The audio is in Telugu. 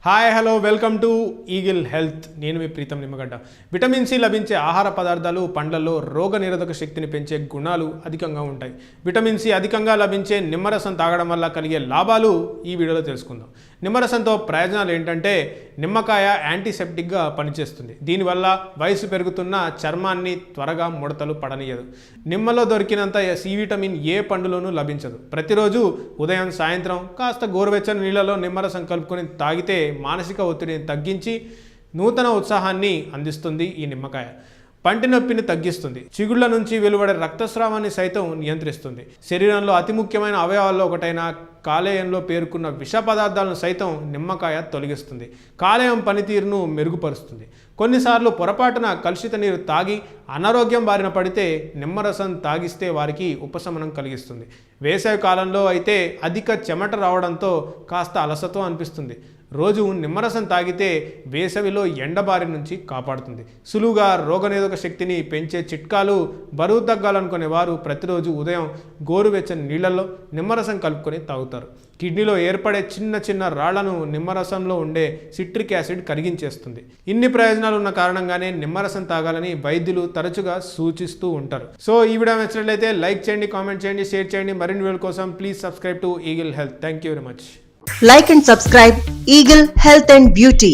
Hi hello welcome to eagle health. నేను మీ ప్రీతం నిమ్మగడ్డ. విటమిన్ సి లభించే ఆహార పదార్థాలు పండ్లలో రోగనిరోధక శక్తిని పెంచే గుణాలు అధికంగా ఉంటాయి. విటమిన్ సి అధికంగా లభించే నిమ్మరసం తాగడం వల్ల కలిగే లాభాలు ఈ వీడియోలో తెలుసుకుందాం. నిమ్మరసంతో ప్రయోజనాలు ఏంటంటే నిమ్మకాయ యాంటీసెప్టిక్గా పనిచేస్తుంది. దీనివల్ల వయసు పెరుగుతున్న చర్మాన్ని త్వరగా ముడతలు పడనీయదు. నిమ్మలో దొరికినంత సి విటమిన్ ఏ పండులోనూ లభించదు. ప్రతిరోజు ఉదయం సాయంత్రం కాస్త గోరువెచ్చని నీళ్ళలో నిమ్మరసం కలుపుకొని తాగితే మానసిక ఒత్తిడిని తగ్గించి నూతన ఉత్సాహాన్ని అందిస్తుంది. ఈ నిమ్మకాయ పంటి నొప్పిని తగ్గిస్తుంది. చిగుళ్ల నుంచి వెలువడే రక్తస్రావాన్ని సైతం నియంత్రిస్తుంది. శరీరంలో అతి ముఖ్యమైన అవయవాల్లో ఒకటైన కాలేయంలో పేరుకున్న విష పదార్థాలను సైతం నిమ్మకాయ తొలగిస్తుంది. కాలేయం పనితీరును మెరుగుపరుస్తుంది. కొన్నిసార్లు పొరపాటున కలుషిత నీరు తాగి అనారోగ్యం బారిన పడితే నిమ్మరసం తాగిస్తే వారికి ఉపశమనం కలిగిస్తుంది. వేసవి కాలంలో అయితే అధిక చెమట రావడంతో కాస్త అలసత్వం అనిపిస్తుంది. రోజు నిమ్మరసం తాగితే వేసవిలో ఎండబారి నుంచి కాపాడుతుంది. సులువుగా రోగనిరోధక శక్తిని పెంచే చిట్కాలు. బరువు తగ్గాలనుకునే వారు ప్రతిరోజు ఉదయం గోరువెచ్చని నీళ్లలో నిమ్మరసం కలుపుకొని తాగుతారు. కిడ్నీలో ఏర్పడే చిన్న చిన్న రాళ్లను నిమ్మరసంలో ఉండే సిట్రిక్ యాసిడ్ కరిగించేస్తుంది. ఇన్ని ప్రయోజనాలు ఉన్న కారణంగానే నిమ్మరసం తాగాలని వైద్యులు తరచుగా సూచిస్తూ ఉంటారు. సో ఈ వీడియో నచ్చినట్లయితే లైక్ చేయండి, కామెంట్ చేయండి, షేర్ చేయండి. మరిన్ని వీడియోల కోసం please subscribe to eagle health. Thank you very much. Like and subscribe Eagle Health and Beauty.